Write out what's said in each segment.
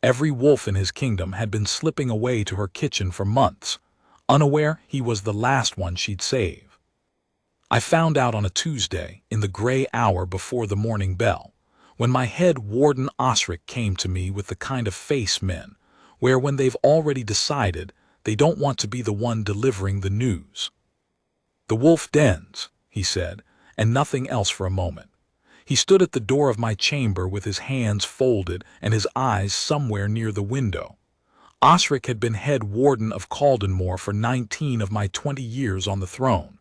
Every wolf in his kingdom had been slipping away to her kitchen for months, unaware he was the last one she'd save. I found out on a Tuesday, in the gray hour before the morning bell, when my head warden Osric came to me with the kind of face men wear when they've already decided they don't want to be the one delivering the news. "The wolf dens," he said, and nothing else for a moment. He stood at the door of my chamber with his hands folded and his eyes somewhere near the window. Osric had been head warden of Caldenmore for 19 of my 20 years on the throne.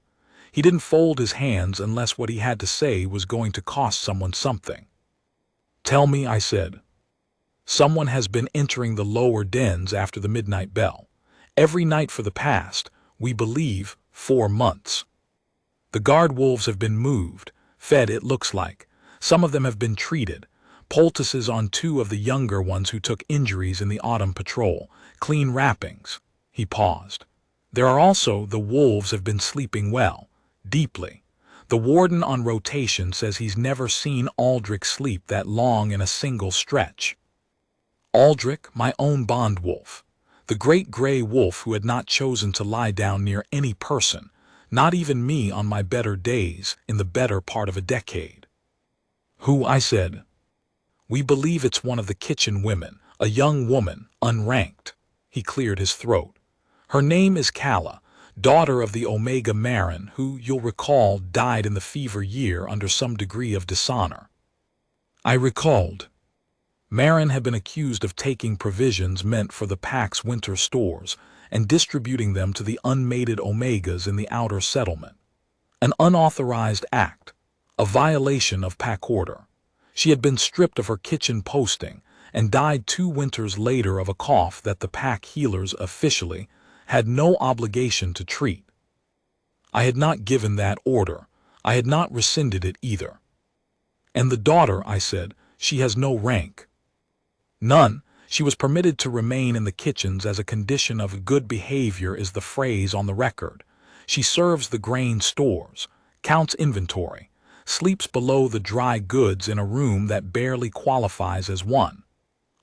He didn't fold his hands unless what he had to say was going to cost someone something. "Tell me," I said. "Someone has been entering the lower dens after the midnight bell. Every night for the past, we believe, 4 months. The guard wolves have been moved, fed it looks like. Some of them have been treated. Poultices on 2 of the younger ones who took injuries in the autumn patrol. Clean wrappings." He paused. "There are also the wolves have been sleeping well, deeply. The warden on rotation says he's never seen Aldrich sleep that long in a single stretch." Aldrich, my own bond wolf. The great gray wolf who had not chosen to lie down near any person, not even me on my better days in the better part of a decade. "Who?" I said. "We believe it's one of the kitchen women, a young woman, unranked." He cleared his throat. "Her name is Calla, daughter of the Omega Marin, who, you'll recall, died in the fever year under some degree of dishonor." I recalled. Marin had been accused of taking provisions meant for the Pack's winter stores and distributing them to the unmated Omegas in the outer settlement. An unauthorized act, a violation of Pack order. She had been stripped of her kitchen posting and died 2 winters later of a cough that the Pack healers officially had no obligation to treat. I had not given that order. I had not rescinded it either. "And the daughter," I said, "she has no rank." "None. She was permitted to remain in the kitchens as a condition of good behavior is the phrase on the record. She serves the grain stores, counts inventory, sleeps below the dry goods in a room that barely qualifies as one."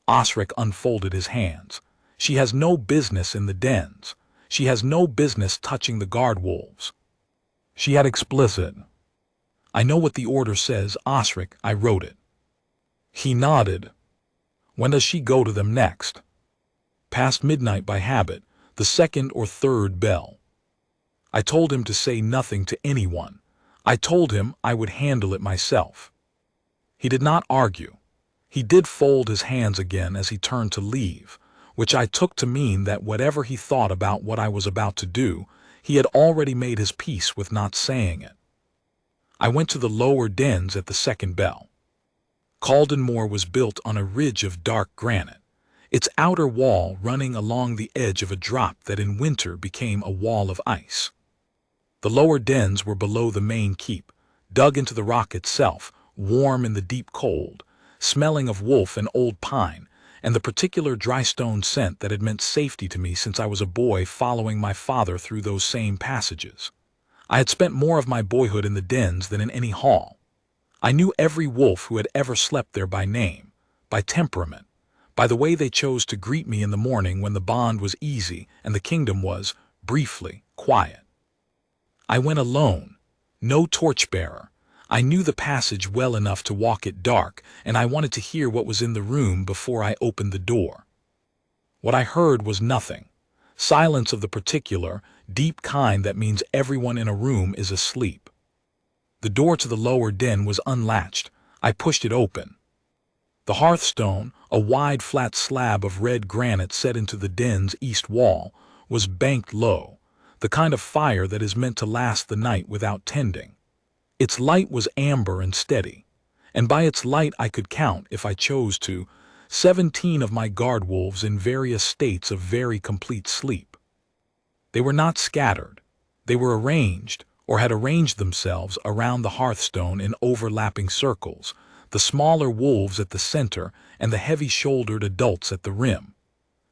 Osric unfolded his hands. "She has no business in the dens. She has no business touching the guard wolves." She had explicit. "I know what the order says, Osric, I wrote it." He nodded. "When does she go to them next?" "Past midnight by habit, the 2nd or 3rd bell." I told him to say nothing to anyone. I told him I would handle it myself. He did not argue. He did fold his hands again as he turned to leave, which I took to mean that whatever he thought about what I was about to do, he had already made his peace with not saying it. I went to the lower dens at the 2nd bell. Caldenmore was built on a ridge of dark granite, its outer wall running along the edge of a drop that in winter became a wall of ice. The lower dens were below the main keep, dug into the rock itself, warm in the deep cold, smelling of wolf and old pine, and the particular dry stone scent that had meant safety to me since I was a boy following my father through those same passages. I had spent more of my boyhood in the dens than in any hall. I knew every wolf who had ever slept there by name, by temperament, by the way they chose to greet me in the morning when the bond was easy and the kingdom was, briefly, quiet. I went alone, no torchbearer. I knew the passage well enough to walk it dark, and I wanted to hear what was in the room before I opened the door. What I heard was nothing. Silence of the particular, deep kind that means everyone in a room is asleep. The door to the lower den was unlatched. I pushed it open. The hearthstone, a wide flat slab of red granite set into the den's east wall, was banked low, the kind of fire that is meant to last the night without tending. Its light was amber and steady, and by its light I could count, if I chose to, 17 of my guard wolves in various states of very complete sleep. They were not scattered. They were arranged, or had arranged themselves around the hearthstone in overlapping circles, the smaller wolves at the center and the heavy-shouldered adults at the rim.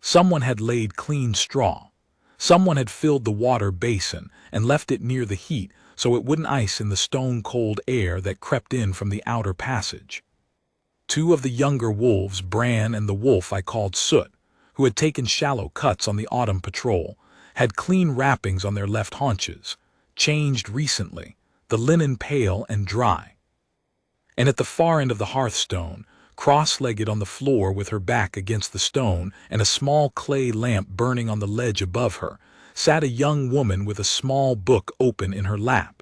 Someone had laid clean straw. Someone had filled the water basin and left it near the heat so it wouldn't ice in the stone-cold air that crept in from the outer passage. Two of the younger wolves, Bran and the wolf I called Soot, who had taken shallow cuts on the autumn patrol, had clean wrappings on their left haunches, changed recently, the linen pale and dry. And at the far end of the hearthstone, cross-legged on the floor with her back against the stone and a small clay lamp burning on the ledge above her, sat a young woman with a small book open in her lap.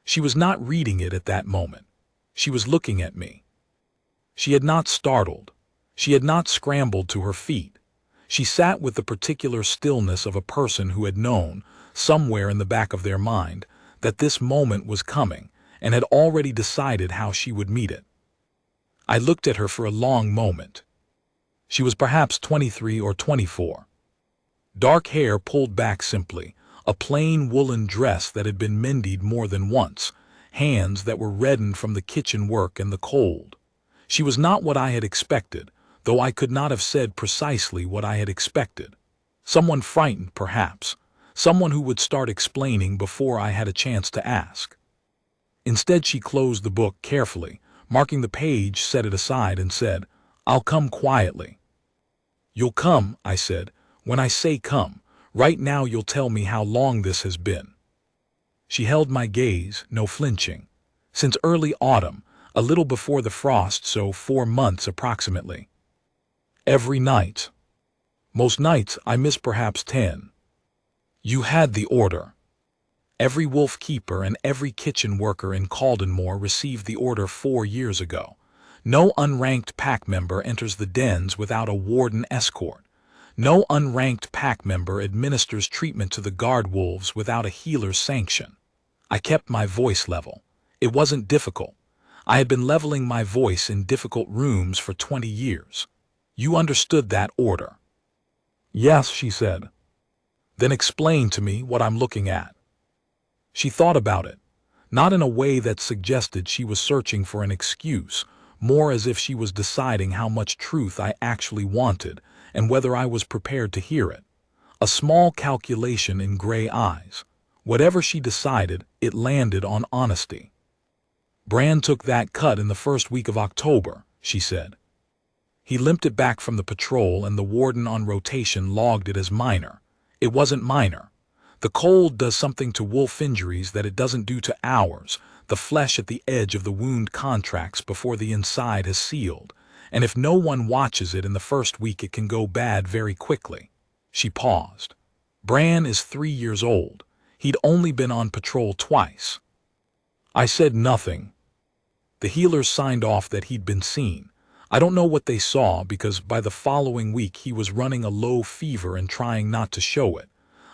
She was not reading it at that moment. She was looking at me. She had not startled. She had not scrambled to her feet. She sat with the particular stillness of a person who had known, somewhere in the back of their mind, that this moment was coming and had already decided how she would meet it. I looked at her for a long moment. She was perhaps 23 or 24. Dark hair pulled back simply, a plain woolen dress that had been mended more than once, hands that were reddened from the kitchen work and the cold. She was not what I had expected, though I could not have said precisely what I had expected. Someone frightened, perhaps. Someone who would start explaining before I had a chance to ask. Instead, she closed the book carefully, marking the page, set it aside, and said, "I'll come quietly." "You'll come," I said. "When I say come, right now you'll tell me how long this has been." She held my gaze, no flinching. "Since early autumn, a little before the frost, so 4 months approximately." "Every night?" "Most nights I miss perhaps 10. "You had the order." "Every wolf keeper and every kitchen worker in Caldenmore received the order 4 years ago. No unranked pack member enters the dens without a warden escort. No unranked pack member administers treatment to the guard wolves without a healer's sanction." I kept my voice level. It wasn't difficult. I had been leveling my voice in difficult rooms for 20 years. "You understood that order?" "Yes," she said. "Then explain to me what I'm looking at." She thought about it, not in a way that suggested she was searching for an excuse, more as if she was deciding how much truth I actually wanted and whether I was prepared to hear it. A small calculation in gray eyes. Whatever she decided, it landed on honesty. "Bran took that cut in the first week of October," she said. "He limped it back from the patrol and the warden on rotation logged it as minor. It wasn't minor. The cold does something to wolf injuries that it doesn't do to ours. The flesh at the edge of the wound contracts before the inside has sealed, and if no one watches it in the first week it can go bad very quickly." She paused. "Bran is 3 years old. He'd only been on patrol twice." I said nothing. The healers signed off that he'd been seen. I don't know what they saw because by the following week he was running a low fever and trying not to show it.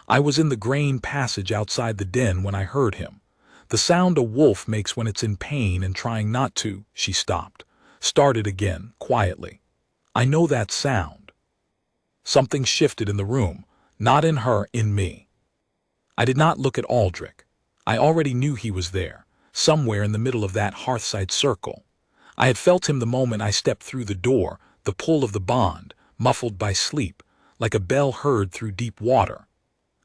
I was in the grain passage outside the den when I heard him. The sound a wolf makes when it's in pain and trying not to. She stopped. Started again, quietly. "I know that sound." Something shifted in the room, not in her, in me. I did not look at Aldrich. I already knew he was there, somewhere in the middle of that hearthside circle. I had felt him the moment I stepped through the door, the pull of the bond, muffled by sleep, like a bell heard through deep water.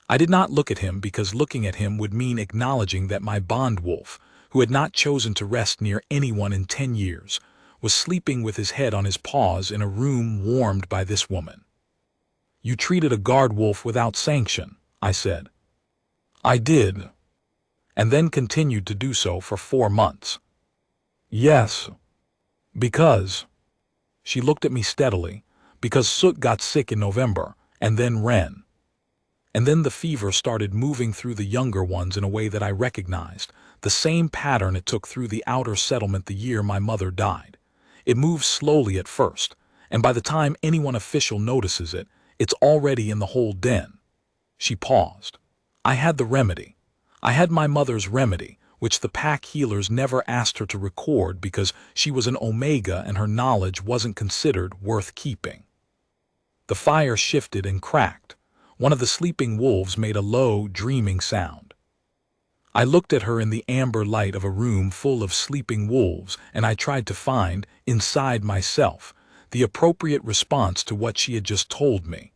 I did not look at him because looking at him would mean acknowledging that my bond wolf, who had not chosen to rest near anyone in 10 years, was sleeping with his head on his paws in a room warmed by this woman. "You treated a guard wolf without sanction," I said. "I did. And then continued to do so for 4 months. "Yes. Because—" She looked at me steadily. "Because Soot got sick in November, and then Wren. And then the fever started moving through the younger ones in a way that I recognized, the same pattern it took through the outer settlement the year my mother died. It moves slowly at first, and by the time anyone official notices it, it's already in the whole den." She paused. "I had the remedy. I had my mother's remedy, which the pack healers never asked her to record because she was an Omega and her knowledge wasn't considered worth keeping." The fire shifted and cracked. One of the sleeping wolves made a low, dreaming sound. I looked at her in the amber light of a room full of sleeping wolves, and I tried to find, inside myself, the appropriate response to what she had just told me.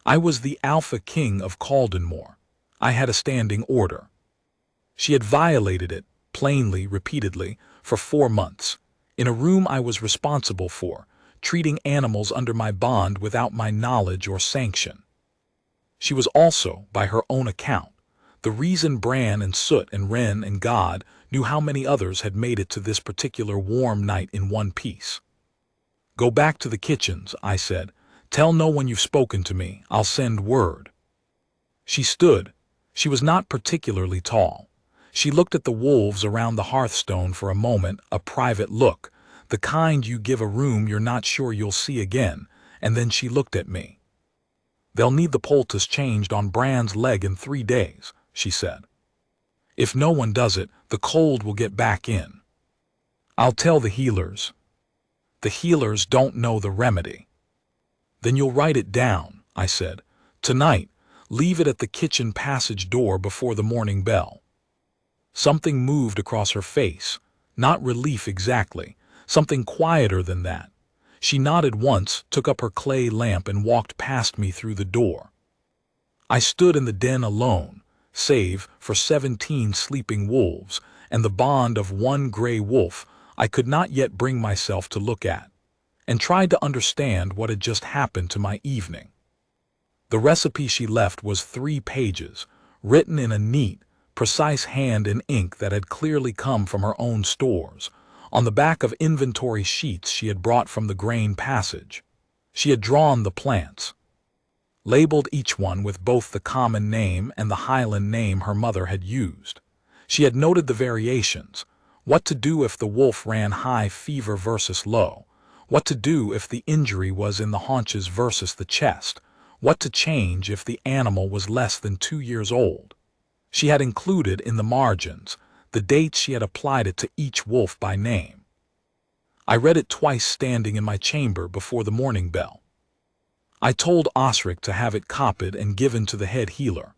I was the Alpha King of Caldenmore. I had a standing order. She had violated it, plainly, repeatedly, for 4 months. in a room I was responsible for, treating animals under my bond without my knowledge or sanction. She was also, by her own account, the reason Bran and Soot and Ren and God knew how many others had made it to this particular warm night in one piece. "Go back to the kitchens," I said. "Tell no one you've spoken to me. I'll send word." She stood. She was not particularly tall. She looked at the wolves around the hearthstone for a moment, a private look, the kind you give a room you're not sure you'll see again, and then she looked at me. "They'll need the poultice changed on Bran's leg in 3 days," she said. "If no one does it, the cold will get back in. I'll tell the healers." "The healers don't know the remedy." "Then you'll write it down," I said. "Tonight, leave it at the kitchen passage door before the morning bell." Something moved across her face, not relief exactly, something quieter than that. She nodded once, took up her clay lamp and walked past me through the door. I stood in the den alone, save for 17 sleeping wolves and the bond of one gray wolf I could not yet bring myself to look at, and tried to understand what had just happened to my evening. The recipe she left was 3 pages, written in a neat, precise hand in ink that had clearly come from her own stores, on the back of inventory sheets she had brought from the grain passage. She had drawn the plants, labeled each one with both the common name and the Highland name her mother had used. She had noted the variations, what to do if the wolf ran high fever versus low, what to do if the injury was in the haunches versus the chest, what to change if the animal was less than 2 years old. She had included in the margins the dates she had applied it to each wolf by name. I read it twice standing in my chamber before the morning bell. I told Osric to have it copied and given to the head healer.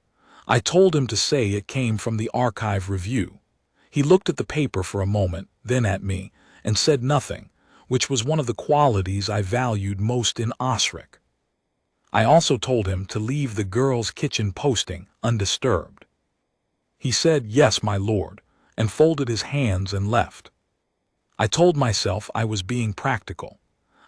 I told him to say it came from the Archive Review. He looked at the paper for a moment, then at me, and said nothing, which was one of the qualities I valued most in Osric. I also told him to leave the girls' kitchen posting undisturbed. He said, "Yes, my lord," and folded his hands and left. I told myself I was being practical.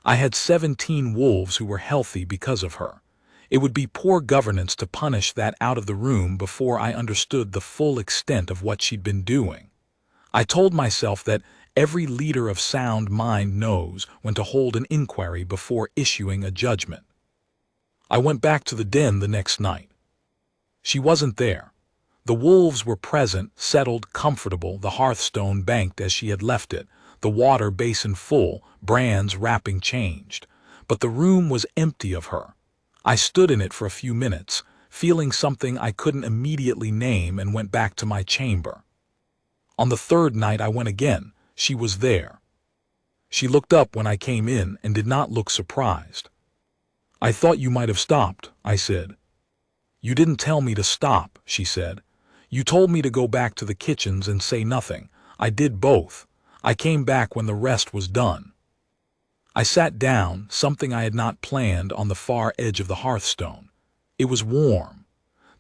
I had 17 wolves who were healthy because of her. It would be poor governance to punish that out of the room before I understood the full extent of what she'd been doing. I told myself that every leader of sound mind knows when to hold an inquiry before issuing a judgment. I went back to the den the next night. She wasn't there. The wolves were present, settled, comfortable, the hearthstone banked as she had left it, the water basin full, Bran's wrapping changed. But the room was empty of her. I stood in it for a few minutes, feeling something I couldn't immediately name, and went back to my chamber. On the 3rd night I went again. She was there. She looked up when I came in and did not look surprised. "I thought you might have stopped," I said. "You didn't tell me to stop," she said. "You told me to go back to the kitchens and say nothing. I did both. I came back when the rest was done." I sat down, something I had not planned, on the far edge of the hearthstone. It was warm.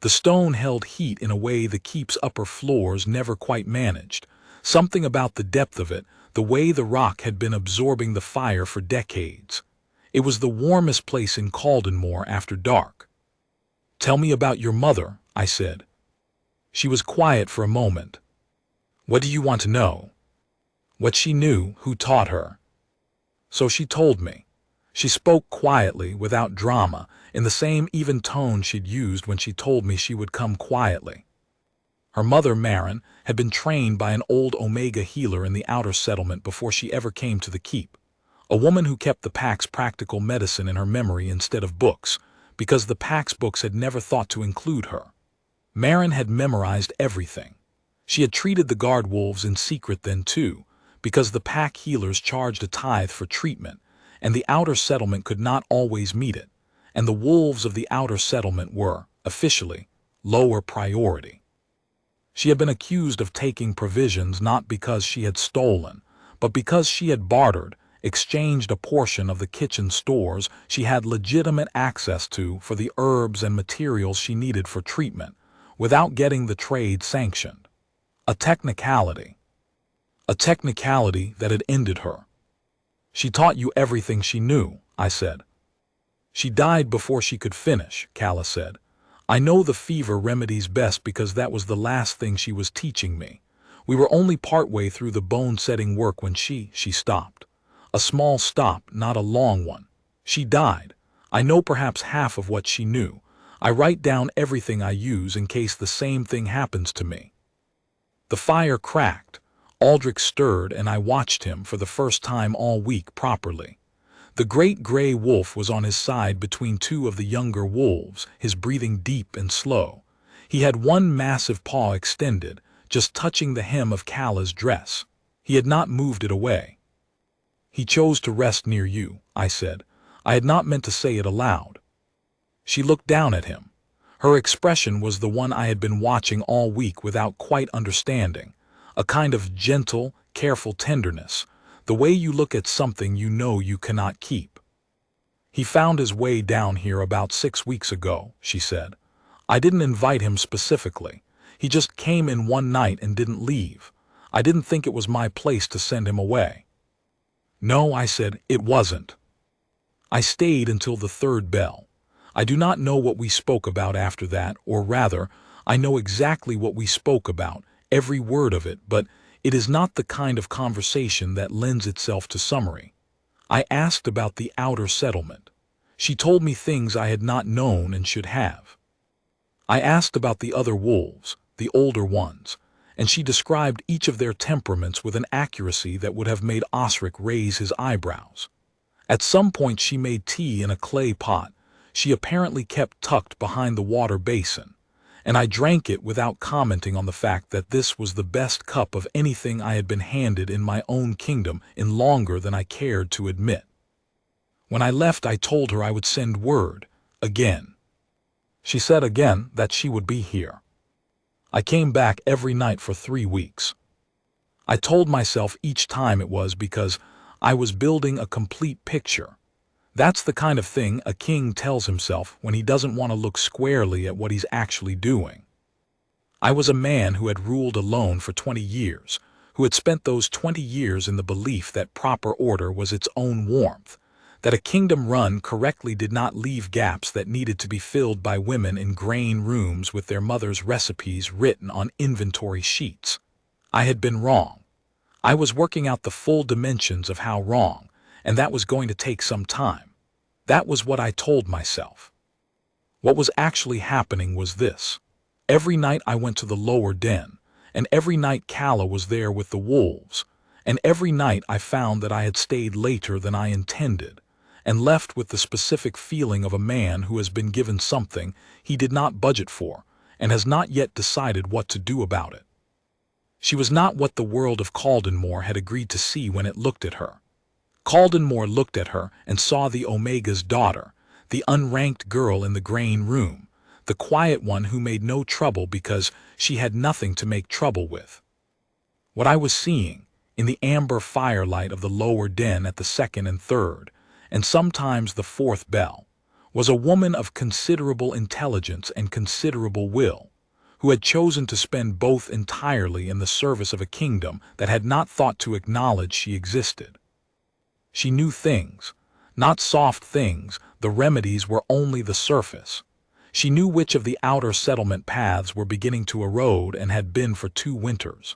The stone held heat in a way the keep's upper floors never quite managed. Something about the depth of it, the way the rock had been absorbing the fire for decades. It was the warmest place in Caldenmore after dark. "Tell me about your mother," I said. She was quiet for a moment. "What do you want to know?" "What she knew, who taught her." So she told me. She spoke quietly, without drama, in the same even tone she'd used when she told me she would come quietly. Her mother, Maren, had been trained by an old Omega healer in the outer settlement before she ever came to the keep. A woman who kept the pack's practical medicine in her memory instead of books, because the pack's books had never thought to include her. Maren had memorized everything. She had treated the guard wolves in secret then too, because the pack healers charged a tithe for treatment, and the outer settlement could not always meet it, and the wolves of the outer settlement were, officially, lower priority. She had been accused of taking provisions not because she had stolen, but because she had bartered, exchanged a portion of the kitchen stores she had legitimate access to for the herbs and materials she needed for treatment, without getting the trade sanctioned. A technicality. A technicality that had ended her. She taught you everything she knew, I said. She died before she could finish, Calla said. I know the fever remedies best because that was the last thing she was teaching me. We were only partway through the bone-setting work when she stopped. A small stop, not a long one. She died. I know perhaps half of what she knew. I write down everything I use in case the same thing happens to me. The fire cracked. Aldrich stirred and I watched him for the first time all week properly. The great gray wolf was on his side between two of the younger wolves, his breathing deep and slow. He had one massive paw extended, just touching the hem of Calla's dress. He had not moved it away. He chose to rest near you, I said. I had not meant to say it aloud. She looked down at him. Her expression was the one I had been watching all week without quite understanding, a kind of gentle, careful tenderness, the way you look at something you know you cannot keep. He found his way down here about 6 weeks ago, she said. I didn't invite him specifically. He just came in one night and didn't leave. I didn't think it was my place to send him away. No, I said, it wasn't. I stayed until the 3rd bell. I do not know what we spoke about after that, or rather, I know exactly what we spoke about, every word of it, but it is not the kind of conversation that lends itself to summary. I asked about the outer settlement. She told me things I had not known and should have. I asked about the other wolves, the older ones, and she described each of their temperaments with an accuracy that would have made Osric raise his eyebrows. At some point she made tea in a clay pot she apparently kept tucked behind the water basin, and I drank it without commenting on the fact that this was the best cup of anything I had been handed in my own kingdom in longer than I cared to admit. When I left, I told her I would send word, again. She said again that she would be here. I came back every night for 3 weeks. I told myself each time it was because I was building a complete picture. That's the kind of thing a king tells himself when he doesn't want to look squarely at what he's actually doing. I was a man who had ruled alone for 20 years, who had spent those 20 years in the belief that proper order was its own warmth, that a kingdom run correctly did not leave gaps that needed to be filled by women in grain rooms with their mothers' recipes written on inventory sheets. I had been wrong. I was working out the full dimensions of how wrong, and that was going to take some time. That was what I told myself. What was actually happening was this. Every night I went to the lower den, and every night Calla was there with the wolves, and every night I found that I had stayed later than I intended, and left with the specific feeling of a man who has been given something he did not budget for, and has not yet decided what to do about it. She was not what the world of Caldenmore had agreed to see when it looked at her. Caldenmore looked at her and saw the Omega's daughter, the unranked girl in the grain room, the quiet one who made no trouble because she had nothing to make trouble with. What I was seeing, in the amber firelight of the lower den at the 2nd and 3rd, and sometimes the 4th bell, was a woman of considerable intelligence and considerable will, who had chosen to spend both entirely in the service of a kingdom that had not thought to acknowledge she existed. She knew things, not soft things, the remedies were only the surface. She knew which of the outer settlement paths were beginning to erode and had been for 2 winters.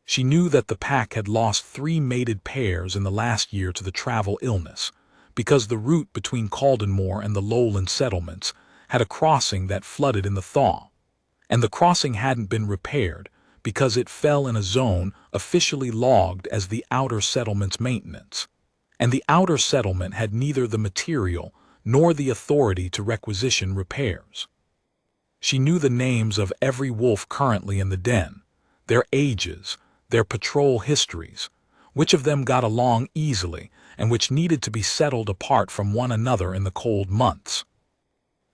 She knew that the pack had lost 3 mated pairs in the last year to the travel illness, because the route between Caldenmore and the lowland settlements had a crossing that flooded in the thaw, and the crossing hadn't been repaired because it fell in a zone officially logged as the outer settlement's maintenance. And the outer settlement had neither the material nor the authority to requisition repairs. She knew the names of every wolf currently in the den, their ages, their patrol histories, which of them got along easily and which needed to be settled apart from one another in the cold months.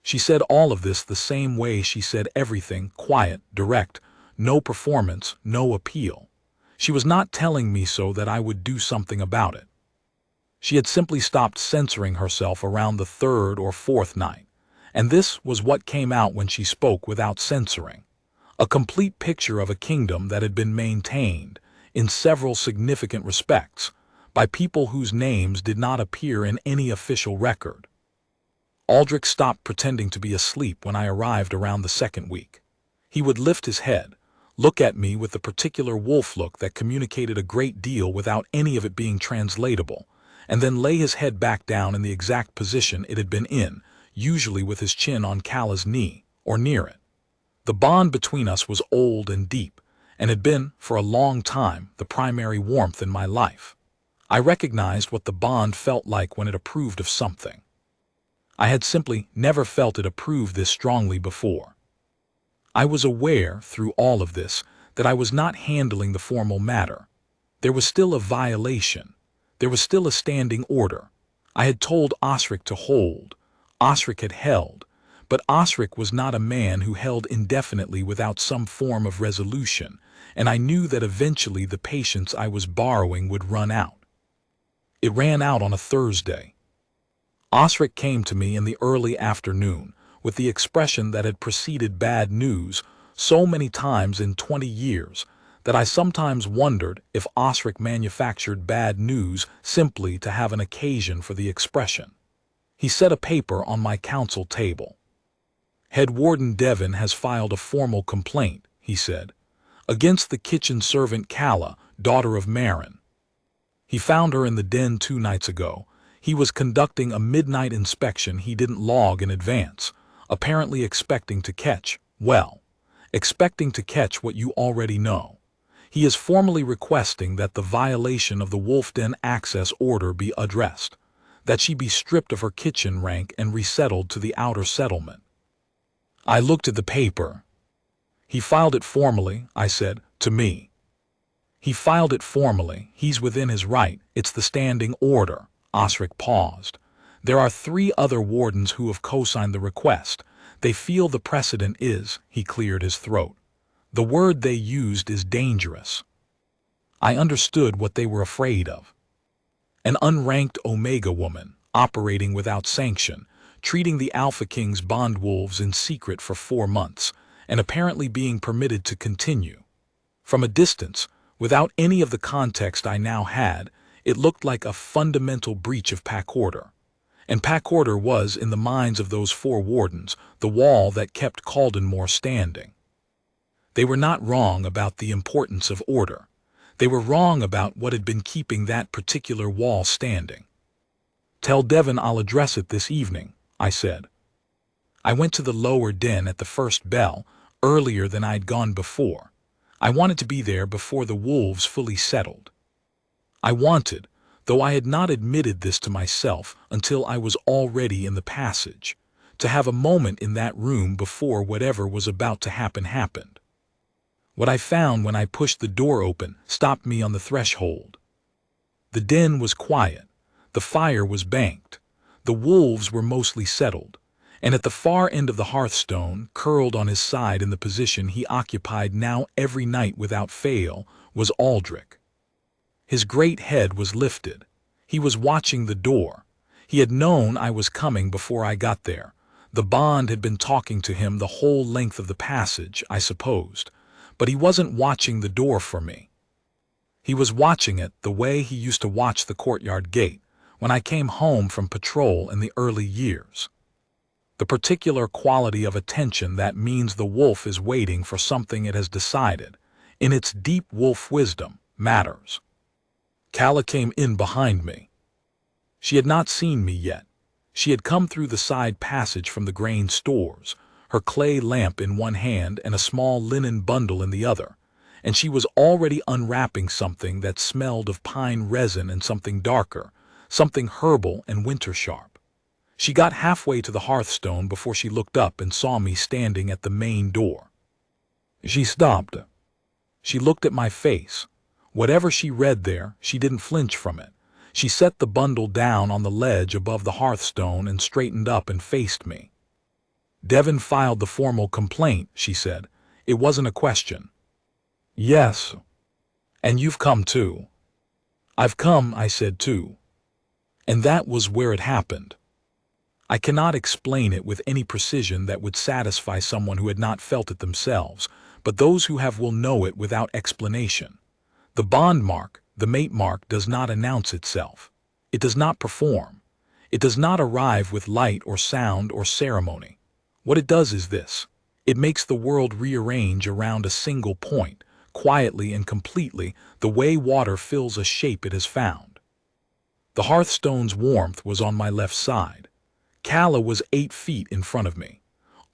She said all of this the same way she said everything, quiet, direct, no performance, no appeal. She was not telling me so that I would do something about it. She had simply stopped censoring herself around the 3rd or 4th night, and this was what came out when she spoke without censoring. A complete picture of a kingdom that had been maintained, in several significant respects, by people whose names did not appear in any official record. Aldrich stopped pretending to be asleep when I arrived around the second week. He would lift his head, look at me with the particular wolf look that communicated a great deal without any of it being translatable, and then lay his head back down in the exact position it had been in, usually with his chin on Calla's knee, or near it. The bond between us was old and deep, and had been, for a long time, the primary warmth in my life. I recognized what the bond felt like when it approved of something. I had simply never felt it approve this strongly before. I was aware, through all of this, that I was not handling the formal matter. There was still a violation. There was still a standing order. I had told Osric to hold. Osric had held. But Osric was not a man who held indefinitely without some form of resolution, and I knew that eventually the patience I was borrowing would run out. It ran out on a Thursday. Osric came to me in the early afternoon with the expression that had preceded bad news so many times in 20 years that I sometimes wondered if Osric manufactured bad news simply to have an occasion for the expression. He set a paper on my council table. "Head Warden Devon has filed a formal complaint," he said, "against the kitchen servant Calla, daughter of Marin. He found her in the den 2 nights ago. He was conducting a midnight inspection he didn't log in advance, apparently expecting to catch what you already know. He is formally requesting that the violation of the Wolf Den access order be addressed, that she be stripped of her kitchen rank and resettled to the outer settlement." I looked at the paper. "He filed it formally," I said, "to me." "He filed it formally. He's within his right. It's the standing order." Osric paused. "There are 3 other wardens who have co-signed the request. They feel the precedent is," he cleared his throat. "The word they used is dangerous." I understood what they were afraid of. An unranked Omega woman, operating without sanction, treating the Alpha King's bond wolves in secret for 4 months, and apparently being permitted to continue. From a distance, without any of the context I now had, it looked like a fundamental breach of pack order. And pack order was, in the minds of those 4 wardens, the wall that kept Caldenmore standing. They were not wrong about the importance of order. They were wrong about what had been keeping that particular wall standing. "Tell Devon I'll address it this evening," I said. I went to the lower den at the first bell, earlier than I'd gone before. I wanted to be there before the wolves fully settled. I wanted, though I had not admitted this to myself until I was already in the passage, to have a moment in that room before whatever was about to happen happened. What I found when I pushed the door open stopped me on the threshold. The den was quiet. The fire was banked. The wolves were mostly settled, and at the far end of the hearthstone, curled on his side in the position he occupied now every night without fail, was Aldrich. His great head was lifted. He was watching the door. He had known I was coming before I got there. The bond had been talking to him the whole length of the passage, I supposed, but he wasn't watching the door for me. He was watching it the way he used to watch the courtyard gate when I came home from patrol in the early years. The particular quality of attention that means the wolf is waiting for something it has decided, in its deep wolf wisdom, matters. Calla came in behind me. She had not seen me yet. She had come through the side passage from the grain stores, her clay lamp in one hand and a small linen bundle in the other, and she was already unwrapping something that smelled of pine resin and something darker, something herbal and winter sharp. She got halfway to the hearthstone before she looked up and saw me standing at the main door. She stopped. She looked at my face. Whatever she read there, she didn't flinch from it. She set the bundle down on the ledge above the hearthstone and straightened up and faced me. "Devon filed the formal complaint," she said. "It wasn't a question." "Yes. And you've come too." "I've come," I said too. And that was where it happened. I cannot explain it with any precision that would satisfy someone who had not felt it themselves, but those who have will know it without explanation. The bond mark, the mate mark does not announce itself. It does not perform. It does not arrive with light or sound or ceremony. What it does is this. It makes the world rearrange around a single point, quietly and completely, the way water fills a shape it has found. The hearthstone's warmth was on my left side. Calla was 8 feet in front of me.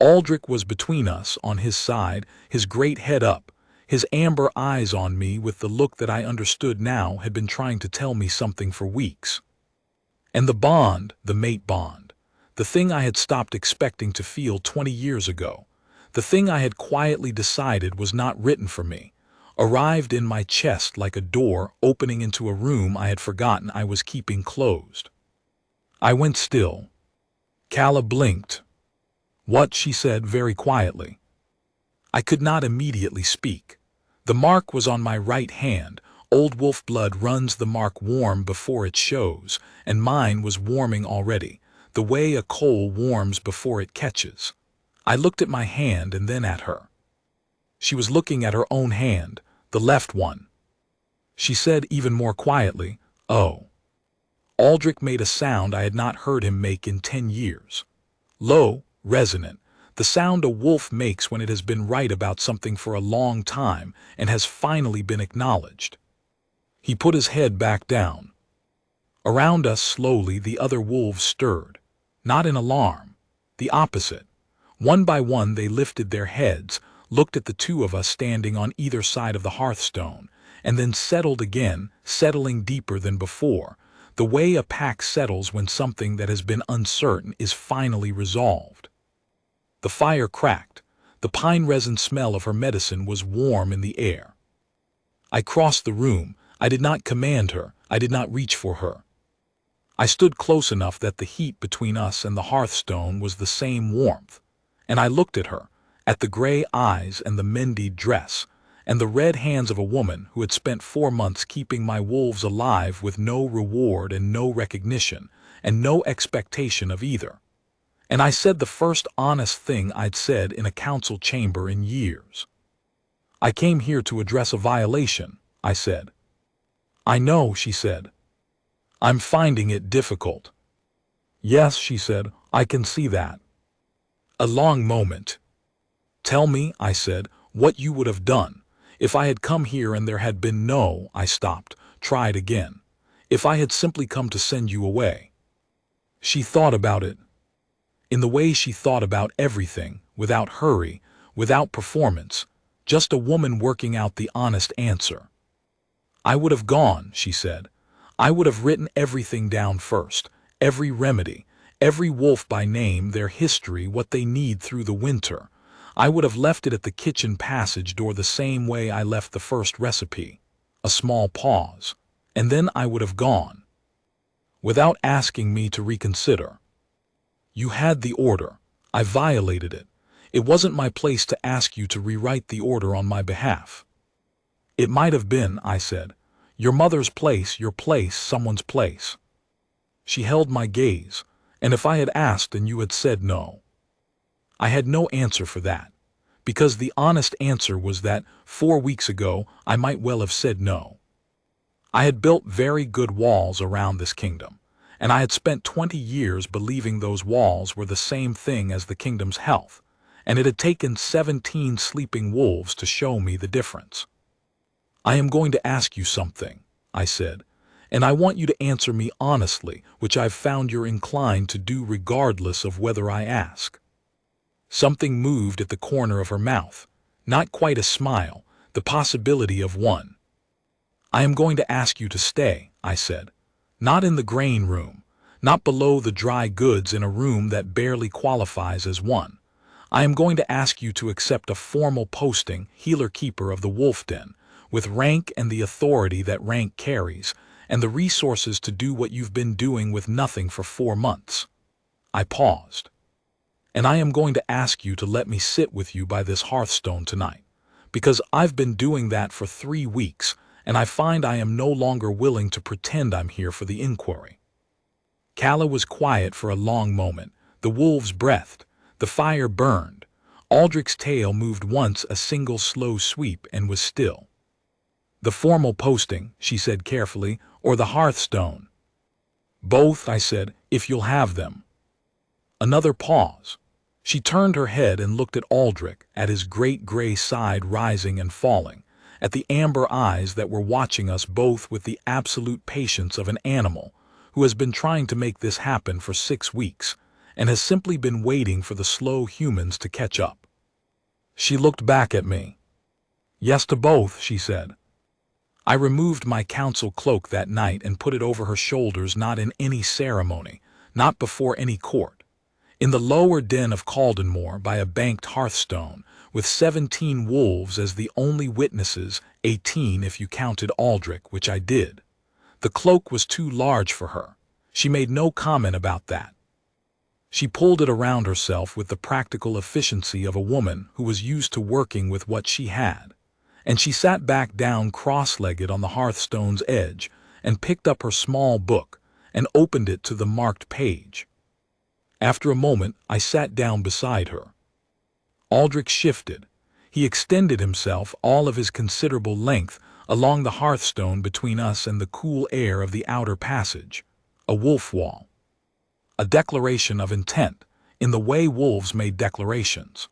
Aldrich was between us, on his side, his great head up, his amber eyes on me with the look that I understood now had been trying to tell me something for weeks. And the bond, the mate bond, the thing I had stopped expecting to feel 20 years ago, the thing I had quietly decided was not written for me, arrived in my chest like a door opening into a room I had forgotten I was keeping closed. I went still. Calla blinked. "What?" she said very quietly. I could not immediately speak. The mark was on my right hand. Old wolf blood runs the mark warm before it shows, and mine was warming already, the way a coal warms before it catches. I looked at my hand and then at her. She was looking at her own hand, the left one. She said even more quietly, "Oh." Aldrich made a sound I had not heard him make in 10 years. Low, resonant, the sound a wolf makes when it has been right about something for a long time and has finally been acknowledged. He put his head back down. Around us slowly the other wolves stirred, not in alarm, the opposite. One by one they lifted their heads, looked at the two of us standing on either side of the hearthstone, and then settled again, settling deeper than before, the way a pack settles when something that has been uncertain is finally resolved. The fire cracked. The pine resin smell of her medicine was warm in the air. I crossed the room. I did not command her. I did not reach for her. I stood close enough that the heat between us and the hearthstone was the same warmth, and I looked at her, at the gray eyes and the mended dress, and the red hands of a woman who had spent 4 months keeping my wolves alive with no reward and no recognition, and no expectation of either. And I said the first honest thing I'd said in a council chamber in years. "I came here to address a violation," I said. "I know," she said. "I'm finding it difficult." "Yes," she said, "I can see that." A long moment. "Tell me," I said, "what you would have done. If I had come here and there had been no—" I stopped, tried again. "If I had simply come to send you away." She thought about it. In the way she thought about everything, without hurry, without performance, just a woman working out the honest answer. "I would have gone," she said. "I would have written everything down first, every remedy, every wolf by name, their history, what they need through the winter. I would have left it at the kitchen passage door the same way I left the first recipe." A small pause. "And then I would have gone. Without asking me to reconsider. You had the order. I violated it. It wasn't my place to ask you to rewrite the order on my behalf." "It might have been," I said. "Your mother's place, your place, someone's place." She held my gaze. "And if I had asked and you had said no?" I had no answer for that, because the honest answer was that 4 weeks ago I might well have said no. I had built very good walls around this kingdom, and I had spent 20 years believing those walls were the same thing as the kingdom's health, and it had taken 17 sleeping wolves to show me the difference. "I am going to ask you something," I said, "and I want you to answer me honestly, which I've found you're inclined to do regardless of whether I ask." Something moved at the corner of her mouth, not quite a smile, the possibility of one. "I am going to ask you to stay," I said. "Not in the grain room, not below the dry goods in a room that barely qualifies as one. I am going to ask you to accept a formal posting, healer-keeper of the wolf den, with rank and the authority that rank carries, and the resources to do what you've been doing with nothing for 4 months. I paused. "And I am going to ask you to let me sit with you by this hearthstone tonight, because I've been doing that for 3 weeks, and I find I am no longer willing to pretend I'm here for the inquiry." Calla was quiet for a long moment. The wolves breathed. The fire burned. Aldrich's tail moved once, a single slow sweep, and was still. The formal posting, she said carefully, or the hearthstone? Both, I said, if you'll have them. Another pause. She turned her head and looked at Aldrich, at his great gray side rising and falling, at the amber eyes that were watching us both with the absolute patience of an animal who has been trying to make this happen for 6 weeks and has simply been waiting for the slow humans to catch up. She looked back at me. Yes to both, she said. I removed my council cloak that night and put it over her shoulders, not in any ceremony, not before any court. In the lower den of Caldenmore, by a banked hearthstone, with 17 wolves as the only witnesses, 18 if you counted Aldrich, which I did. The cloak was too large for her. She made no comment about that. She pulled it around herself with the practical efficiency of a woman who was used to working with what she had, and she sat back down cross-legged on the hearthstone's edge and picked up her small book and opened it to the marked page. After a moment, I sat down beside her. Aldrich shifted. He extended himself all of his considerable length along the hearthstone between us and the cool air of the outer passage, a wolf wall. A declaration of intent, in the way wolves made declarations.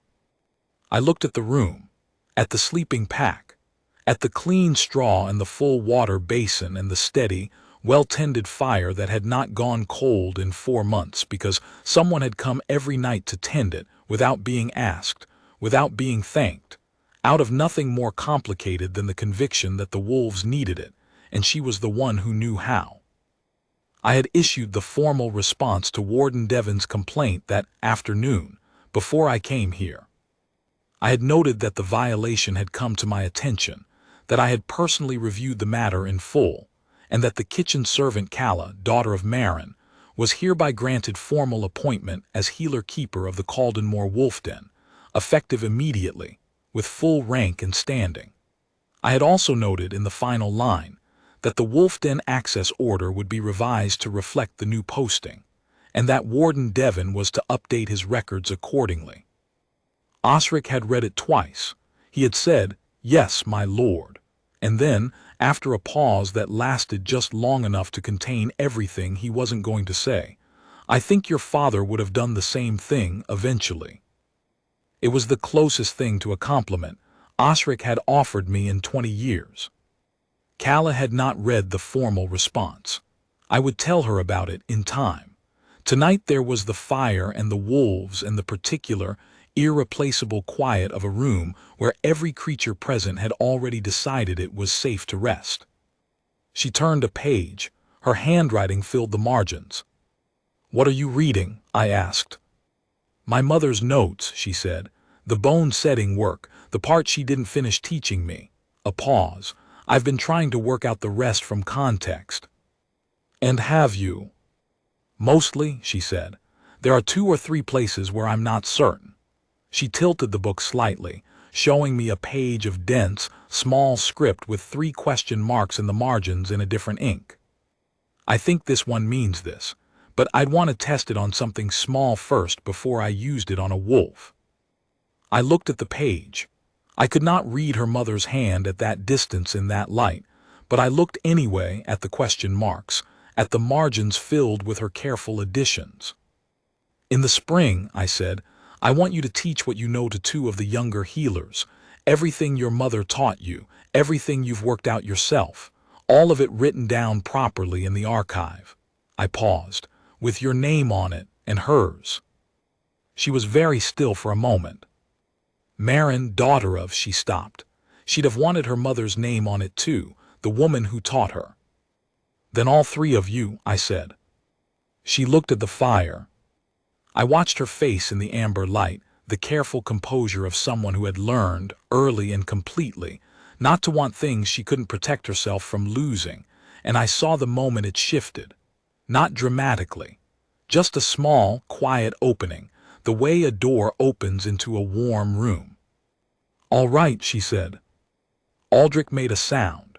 I looked at the room, at the sleeping pack, at the clean straw and the full water basin and the steady, well-tended fire that had not gone cold in 4 months because someone had come every night to tend it without being asked, without being thanked, out of nothing more complicated than the conviction that the wolves needed it, and she was the one who knew how. I had issued the formal response to Warden Devon's complaint that afternoon, before I came here. I had noted that the violation had come to my attention, that I had personally reviewed the matter in full, and that the kitchen servant Calla, daughter of Marin, was hereby granted formal appointment as healer-keeper of the Caldenmore Wolf Den, effective immediately, with full rank and standing. I had also noted in the final line that the Wolf Den access order would be revised to reflect the new posting, and that Warden Devon was to update his records accordingly. Osric had read it twice. He had said, "Yes, my lord," and then, after a pause that lasted just long enough to contain everything he wasn't going to say, "I think your father would have done the same thing eventually." It was the closest thing to a compliment Osric had offered me in 20 years. Calla had not read the formal response. I would tell her about it in time. Tonight there was the fire and the wolves and the particular, irreplaceable quiet of a room where every creature present had already decided it was safe to rest. She turned a page. Her handwriting filled the margins. "What are you reading?" I asked. "My mother's notes," she said. "The bone-setting work, the part she didn't finish teaching me." A pause. "I've been trying to work out the rest from context." "And have you?" "Mostly," she said. "There are 2 or 3 places where I'm not certain." She tilted the book slightly, showing me a page of dense, small script with 3 question marks in the margins in a different ink. "I think this one means this, but I'd want to test it on something small first before I used it on a wolf." I looked at the page. I could not read her mother's hand at that distance in that light, but I looked anyway at the question marks, at the margins filled with her careful additions. "In the spring," I said, "I want you to teach what you know to 2 of the younger healers, everything your mother taught you, everything you've worked out yourself, all of it written down properly in the archive." I paused, "with your name on it, and hers." She was very still for a moment. "Marin, daughter of," she stopped. She'd have wanted her mother's name on it too, the woman who taught her. "Then all 3 of you," I said. She looked at the fire. I watched her face in the amber light, the careful composure of someone who had learned, early and completely, not to want things she couldn't protect herself from losing, and I saw the moment it shifted. Not dramatically. Just a small, quiet opening, the way a door opens into a warm room. "All right," she said. Aldrich made a sound.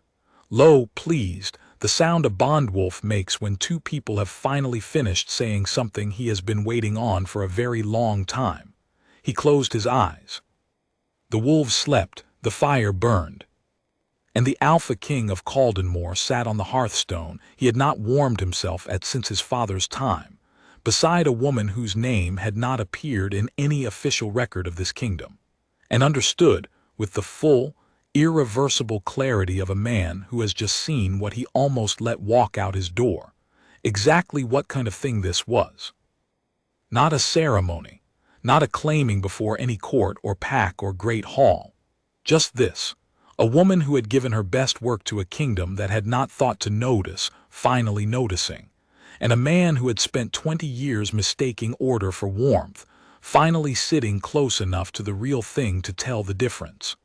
Low, pleased, the sound a bondwolf makes when 2 people have finally finished saying something he has been waiting on for a very long time. He closed his eyes. The wolves slept, the fire burned. And the Alpha King of Caldenmore sat on the hearthstone he had not warmed himself at since his father's time, beside a woman whose name had not appeared in any official record of this kingdom, and understood, with the full, irreversible clarity of a man who has just seen what he almost let walk out his door, exactly what kind of thing this was. Not a ceremony, not a claiming before any court or pack or great hall. Just this, a woman who had given her best work to a kingdom that had not thought to notice, finally noticing, and a man who had spent 20 years mistaking order for warmth, finally sitting close enough to the real thing to tell the difference.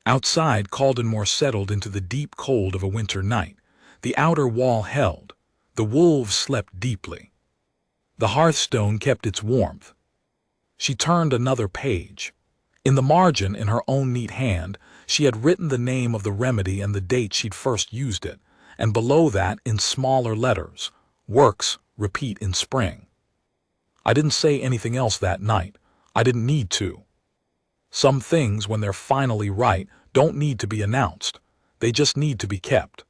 Outside, Caldenmore settled into the deep cold of a winter night. The outer wall held. The wolves slept deeply. The hearthstone kept its warmth. She turned another page. In the margin, in her own neat hand, she had written the name of the remedy and the date she'd first used it, and below that, in smaller letters, "Works, repeat in spring." I didn't say anything else that night. I didn't need to. Some things, when they're finally right, don't need to be announced. They just need to be kept.